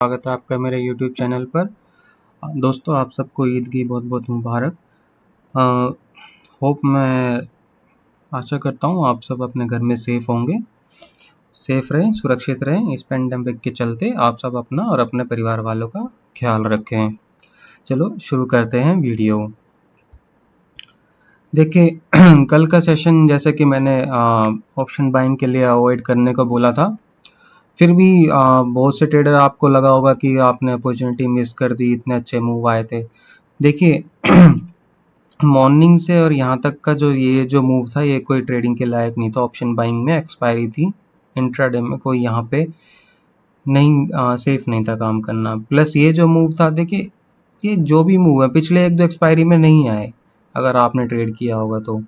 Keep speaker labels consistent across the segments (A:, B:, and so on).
A: स्वागत है आपका मेरे YouTube चैनल पर। दोस्तों, आप सबको ईद की बहुत बहुत मुबारक। होप मैं आशा करता हूँ आप सब अपने घर में सेफ होंगे, सेफ रहें, सुरक्षित रहें। इस पेंडेमिक के चलते आप सब अपना और अपने परिवार वालों का ख्याल रखें। चलो शुरू करते हैं वीडियो। देखिए कल का सेशन जैसे कि मैंने ऑप्शन बाइंग के लिए अवॉइड करने को बोला था, फिर भी बहुत से ट्रेडर आपको लगा होगा कि आपने अपॉर्चुनिटी मिस कर दी, इतने अच्छे मूव आए थे। देखिए मॉर्निंग से और यहाँ तक का जो मूव था, ये कोई ट्रेडिंग के लायक नहीं था। ऑप्शन बाइंग में एक्सपायरी थी, इंट्राडे में कोई यहाँ पे नहीं सेफ नहीं था काम करना। प्लस ये जो मूव था, देखिए ये जो भी मूव है पिछले एक दो एक्सपायरी में नहीं आए, अगर आपने ट्रेड किया होगा तो।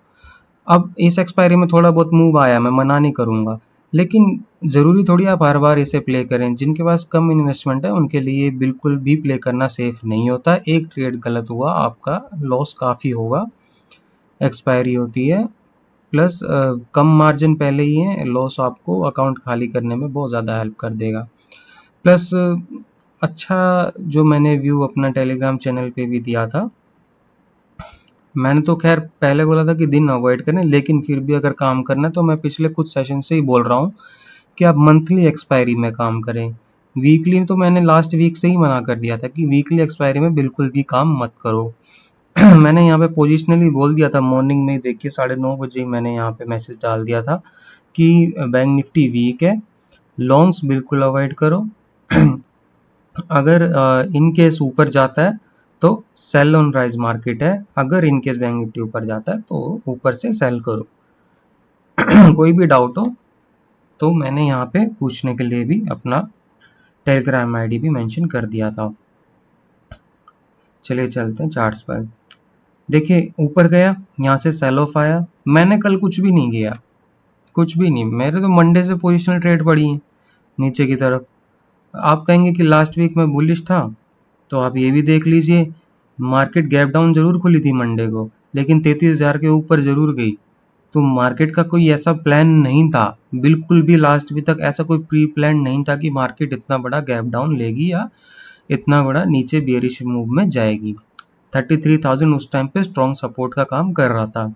A: अब इस एक्सपायरी में थोड़ा बहुत मूव आया, मैं मना नहीं करूँगा, लेकिन ज़रूरी थोड़ी आप हर बार इसे प्ले करें। जिनके पास कम इन्वेस्टमेंट है उनके लिए बिल्कुल भी प्ले करना सेफ नहीं होता। एक ट्रेड गलत हुआ, आपका लॉस काफ़ी होगा। एक्सपायरी होती है, प्लस कम मार्जिन पहले ही है, लॉस आपको अकाउंट खाली करने में बहुत ज़्यादा हेल्प कर देगा। प्लस अच्छा, जो मैंने व्यू अपना टेलीग्राम चैनल पे भी दिया था, मैंने तो खैर पहले बोला था कि दिन अवॉइड करें, लेकिन फिर भी अगर काम करना है तो मैं पिछले कुछ सेशन से ही बोल रहा हूँ कि आप मंथली एक्सपायरी में काम करें। वीकली तो मैंने लास्ट वीक से ही मना कर दिया था कि वीकली एक्सपायरी में बिल्कुल भी काम मत करो। मैंने यहाँ पे पोजिशनली बोल दिया था मॉर्निंग में, देखिए 9:30 बजे मैंने यहाँ पे मैसेज डाल दिया था कि बैंक निफ्टी वीक है, लॉन्ग्स बिल्कुल अवॉइड करो। अगर इन केस ऊपर जाता है तो सेल ऑन राइज मार्केट है, अगर इन केस बैंक निफ्टी ऊपर जाता है तो ऊपर से सेल करो। कोई भी डाउट हो तो मैंने यहाँ पे पूछने के लिए भी अपना टेलीग्राम आईडी भी मेंशन कर दिया था। चलिए चलते हैं चार्ट्स पर। देखिए ऊपर गया, यहाँ से सेल ऑफ आया, मैंने कल कुछ भी नहीं किया, कुछ भी नहीं। मेरे तो मंडे से पोजिशनल ट्रेड पड़ी है नीचे की तरफ। आप कहेंगे कि लास्ट वीक में बुलिश था, तो आप ये भी देख लीजिए, मार्केट गैप डाउन जरूर खुली थी मंडे को, लेकिन 33,000 के ऊपर जरूर गई। तो मार्केट का कोई ऐसा प्लान नहीं था, बिल्कुल भी लास्ट वीक तक ऐसा कोई प्री प्लान नहीं था कि मार्केट इतना बड़ा गैप डाउन लेगी या इतना बड़ा नीचे बेयरिश मूव में जाएगी। 33,000 उस टाइम पे स्ट्रॉन्ग सपोर्ट का काम कर रहा था।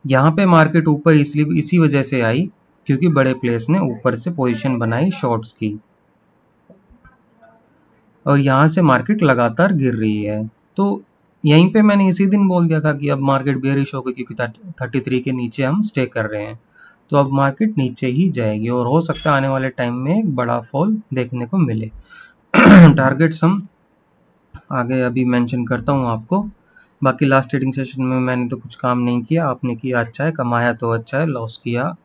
A: यहाँ पे मार्केट ऊपर इसलिए इसी वजह से आई क्योंकि बड़े प्लेयर्स ने ऊपर से पोजीशन बनाई शॉर्ट्स की, और यहाँ से मार्केट लगातार गिर रही है। तो यहीं पे मैंने इसी दिन बोल दिया था कि अब मार्केट बेयरिश होगी क्योंकि 33 के नीचे हम स्टे कर रहे हैं, तो अब मार्केट नीचे ही जाएगी और हो सकता है आने वाले टाइम में एक बड़ा फॉल देखने को मिले। टारगेट्स हम आगे अभी मेंशन करता हूँ आपको। बाकी लास्ट ट्रेडिंग सेशन में मैंने तो कुछ काम नहीं किया, आपने किया अच्छा है, कमाया तो अच्छा है, लॉस किया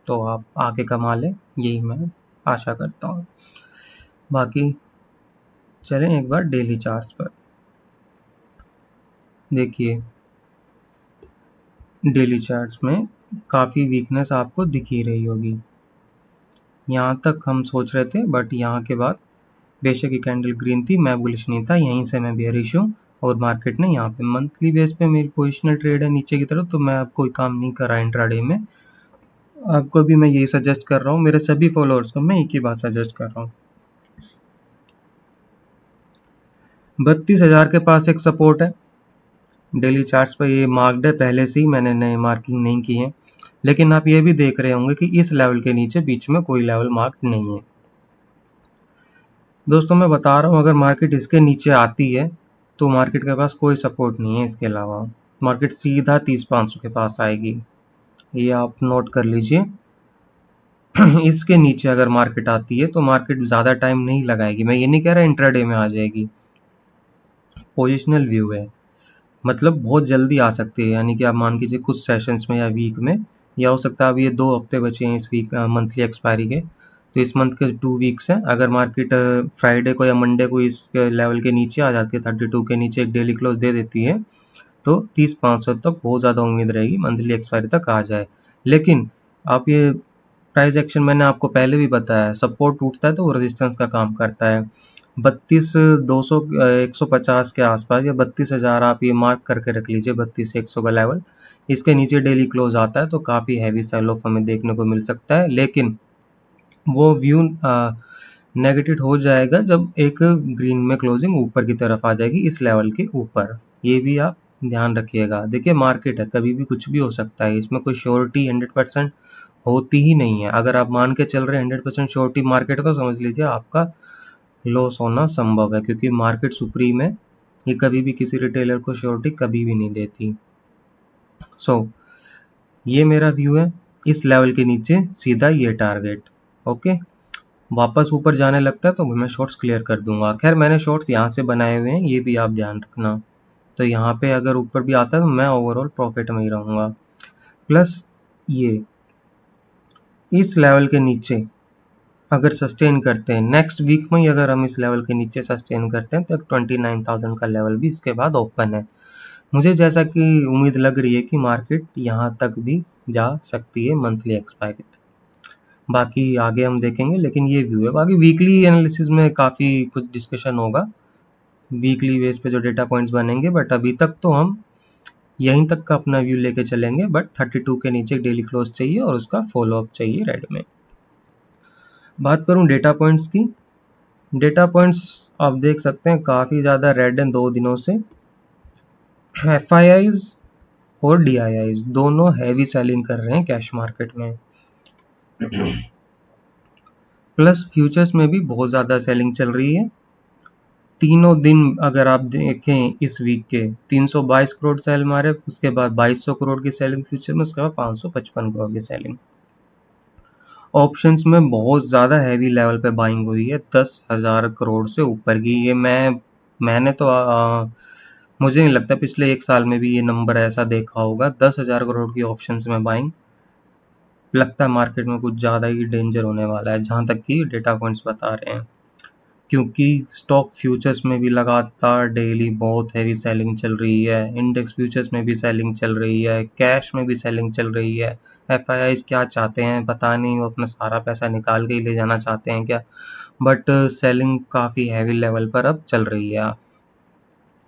A: तो आप आगे कमा लें, यही मैं आशा करता हूँ। बाकी चलें एक बार डेली चार्ट्स पर। देखिए डेली चार्ट्स में काफ़ी वीकनेस आपको दिख ही रही होगी। यहाँ तक हम सोच रहे थे, बट यहाँ के बाद बेशक ये कैंडल ग्रीन थी, मैं बुलिश नहीं था, यहीं से मैं बेयरिश हूँ। और मार्केट ने यहाँ पे मंथली बेस पे मेरी पोजिशनल ट्रेड है नीचे की तरफ, तो मैं अब कोई काम नहीं कर रहा इंट्राडे में। आपको भी मैं यही सजेस्ट कर रहा हूँ, मेरे सभी फॉलोअर्स को मैं एक ही बात सजेस्ट कर रहा हूँ। 32,000 के पास एक सपोर्ट है, डेली चार्ट्स पर ये मार्क्ड है पहले से ही, मैंने नए मार्किंग नहीं की है। लेकिन आप ये भी देख रहे होंगे कि इस लेवल के नीचे बीच में कोई लेवल मार्क नहीं है। दोस्तों मैं बता रहा हूँ, अगर मार्केट इसके नीचे आती है तो मार्केट के पास कोई सपोर्ट नहीं है, इसके अलावा मार्केट सीधा 30,500 के पास आएगी, ये आप नोट कर लीजिए। इसके नीचे अगर मार्केट आती है तो मार्केट ज़्यादा टाइम नहीं लगाएगी। मैं ये नहीं कह रहा इंट्राडे में आ जाएगी, पोजिशनल व्यू है, मतलब बहुत जल्दी आ सकती है। यानी कि आप मान कीजिए कुछ सेशंस में या वीक में, या हो सकता है अभी ये 2 हफ्ते बचे हैं इस वीक मंथली एक्सपायरी के, तो इस मंथ के 2 वीक्स हैं। अगर मार्केट फ्राइडे को या मंडे को इस लेवल के नीचे आ जाती है, 32 के नीचे एक डेली क्लोज दे देती है, तो 30,500 तक बहुत ज़्यादा उम्मीद रहेगी मंथली एक्सपायरी तक आ जाए। लेकिन आप ये प्राइस एक्शन मैंने आपको पहले भी बताया, सपोर्ट टूटता है तो वो रेजिस्टेंस का काम करता है। 32,200 150 के आसपास या 32,000 आप ये मार्क करके रख लीजिए, 32,100 का लेवल। इसके नीचे डेली क्लोज आता है तो काफ़ी हैवी सेल ऑफ हमें देखने को मिल सकता है। लेकिन वो व्यू नेगेटिव हो जाएगा जब एक ग्रीन में क्लोजिंग ऊपर की तरफ आ जाएगी इस लेवल के ऊपर। ये भी आप ध्यान रखिएगा। देखिए मार्केट है, कभी भी कुछ भी हो सकता है, इसमें कोई श्योरिटी 100% होती ही नहीं है। अगर आप मान के चल रहे हैं 100% श्योरिटी मार्केट को, समझ लीजिए आपका लॉस होना संभव है, क्योंकि मार्केट सुप्रीम है, ये कभी भी किसी रिटेलर को श्योरिटी कभी भी नहीं देती। ये मेरा व्यू है। इस लेवल के नीचे सीधा ये टारगेट। ओके, वापस ऊपर जाने लगता है तो मैं शॉर्ट्स क्लियर कर दूंगा। खैर मैंने शॉर्ट्स यहाँ से बनाए हुए हैं, ये भी आप ध्यान रखना। तो यहाँ पे अगर ऊपर भी आता है तो मैं ओवरऑल प्रॉफिट में ही रहूँगा। प्लस ये इस लेवल के नीचे अगर सस्टेन करते हैं, नेक्स्ट वीक में ही अगर हम इस लेवल के नीचे सस्टेन करते हैं तो 29,000 का लेवल भी इसके बाद ओपन है। मुझे जैसा कि उम्मीद लग रही है कि मार्केट यहाँ तक भी जा सकती है मंथली एक्सपायरी तक। बाकी आगे हम देखेंगे, लेकिन ये व्यू है। बाकी वीकली एनालिसिस में काफ़ी कुछ डिस्कशन होगा, वीकली बेस पे जो डेटा पॉइंट्स बनेंगे, बट अभी तक तो हम यहीं तक का अपना व्यू लेके चलेंगे। बट 32 के नीचे डेली क्लोज चाहिए और उसका फॉलोअप चाहिए रेड में। बात करूं डेटा पॉइंट्स की, डेटा पॉइंट्स आप देख सकते हैं काफ़ी ज़्यादा रेड हैं 2 दिनों से। FIIs और DIIs दोनों हैवी सेलिंग कर रहे हैं कैश मार्केट में। प्लस फ्यूचर्स में भी बहुत ज़्यादा सेलिंग चल रही है। तीनों दिन अगर आप देखें इस वीक के 322 करोड़ सेल मारे, उसके बाद 2200 करोड़ की सेलिंग फ्यूचर में, उसके बाद 555 करोड़ की सेलिंग। ऑप्शंस में बहुत ज़्यादा हैवी लेवल पे बाइंग हुई है, 10,000 करोड़ से ऊपर की। ये मैंने तो मुझे नहीं लगता पिछले 1 साल में भी ये नंबर ऐसा देखा होगा। 10,000 करोड़ की ऑप्शंस में बाइंग, लगता है मार्केट में कुछ ज़्यादा ही डेंजर होने वाला है, जहाँ तक कि डेटा पॉइंट्स बता रहे हैं। क्योंकि स्टॉक फ्यूचर्स में भी लगातार डेली बहुत हैवी सेलिंग चल रही है, इंडेक्स फ्यूचर्स में भी सेलिंग चल रही है, कैश में भी सेलिंग चल रही है। FIIs क्या चाहते हैं पता नहीं, वो अपना सारा पैसा निकाल के ही ले जाना चाहते हैं क्या, बट सेलिंग काफ़ी हैवी लेवल पर अब चल रही है।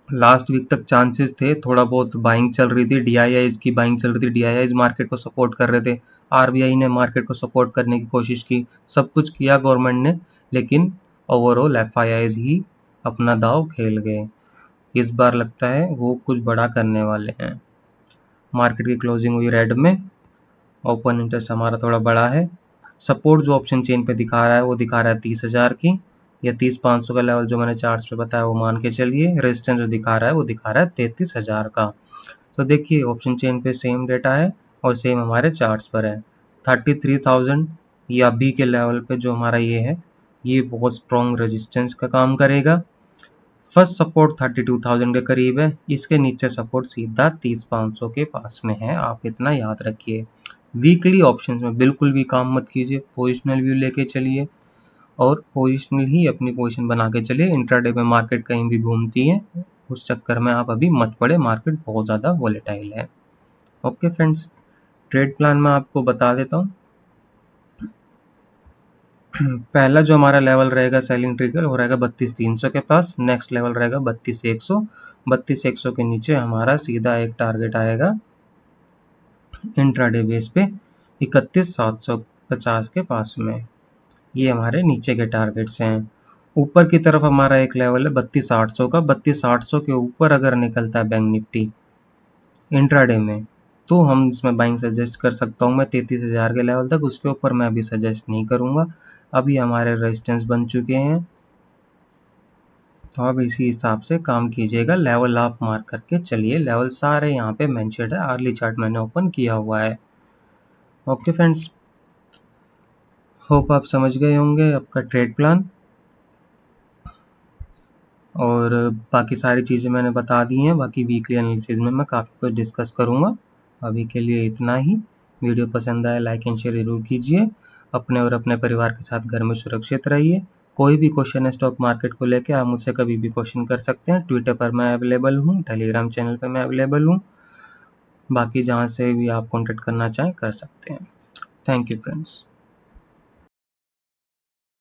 A: लास्ट वीक तक चांसेस थे, थोड़ा बहुत बाइंग चल रही थी, DIIs की बाइंग चल रही थी, DIIs मार्केट को सपोर्ट कर रहे थे, RBI ने मार्केट को सपोर्ट करने की कोशिश की, सब कुछ किया गवर्नमेंट ने, लेकिन ओवरऑल FIIs ही अपना दाव खेल गए। इस बार लगता है वो कुछ बड़ा करने वाले हैं। मार्केट की क्लोजिंग हुई रेड में, ओपन इंटरेस्ट हमारा थोड़ा बड़ा है। सपोर्ट जो ऑप्शन चेन पे दिखा रहा है वो दिखा रहा है 30,000 की, या 30,500 का लेवल जो मैंने चार्ट्स पे बताया वो मान के चलिए। रेजिस्टेंस जो दिखा रहा है वो दिखा रहा है 33,000 का। तो देखिए ऑप्शन चेन पे सेम डेटा है और सेम हमारे चार्ट्स पर है। 33,000 या अभी के लेवल पे जो हमारा ये है, ये बहुत स्ट्रॉन्ग रेजिस्टेंस का काम करेगा। फर्स्ट सपोर्ट 32,000 के करीब है, इसके नीचे सपोर्ट सीधा 30,500 के पास में है, आप इतना याद रखिए। वीकली ऑप्शंस में बिल्कुल भी काम मत कीजिए, पोजिशनल व्यू लेके चलिए और पोजिशनल ही अपनी पोजीशन बना के चलिए। इंट्राडे में मार्केट कहीं भी घूमती है, उस चक्कर में आप अभी मत पड़े, मार्केट बहुत ज़्यादा वॉलेटाइल है। ओके फ्रेंड्स, ट्रेड प्लान मैं आपको बता देता हूँ। पहला जो हमारा लेवल रहेगा सेलिंग ट्रिगर हो रहेगा 32,300 के पास, नेक्स्ट लेवल रहेगा 32,100। 32,100 के नीचे हमारा सीधा एक टारगेट आएगा इंट्राडे बेस पे 31,750 के पास में। ये हमारे नीचे के टारगेट्स हैं। ऊपर की तरफ हमारा एक लेवल है 32,800 का। 32,800 के ऊपर अगर निकलता है बैंक निफ्टी इंट्राडे में, तो हम इसमें बाइंग सजेस्ट कर सकता हूँ मैं 33,000 के लेवल तक। उसके ऊपर मैं अभी सजेस्ट नहीं करूँगा, अभी हमारे रेजिस्टेंस बन चुके हैं, तो अब इसी हिसाब से काम कीजिएगा। लेवल आप मार्क करके चलिए, लेवल सारे यहाँ पे मेंशन्ड है, अर्ली चार्ट मैंने ओपन किया हुआ है। ओके फ्रेंड्स, होप आप समझ गए होंगे आपका ट्रेड प्लान, और बाकी सारी चीज़ें मैंने बता दी हैं। बाकी वीकली एनालिसिस में मैं काफ़ी कुछ डिस्कस करूँगा। अभी के लिए इतना ही। वीडियो पसंद आए लाइक एंड शेयर ज़रूर कीजिए। अपने और अपने परिवार के साथ घर में सुरक्षित रहिए। कोई भी क्वेश्चन है स्टॉक मार्केट को लेकर, आप मुझसे कभी भी क्वेश्चन कर सकते हैं। ट्विटर पर मैं अवेलेबल हूँ, टेलीग्राम चैनल पर मैं अवेलेबल हूँ, बाकी जहाँ से भी आप कॉन्टेक्ट करना चाहें कर सकते हैं। Thank you friends.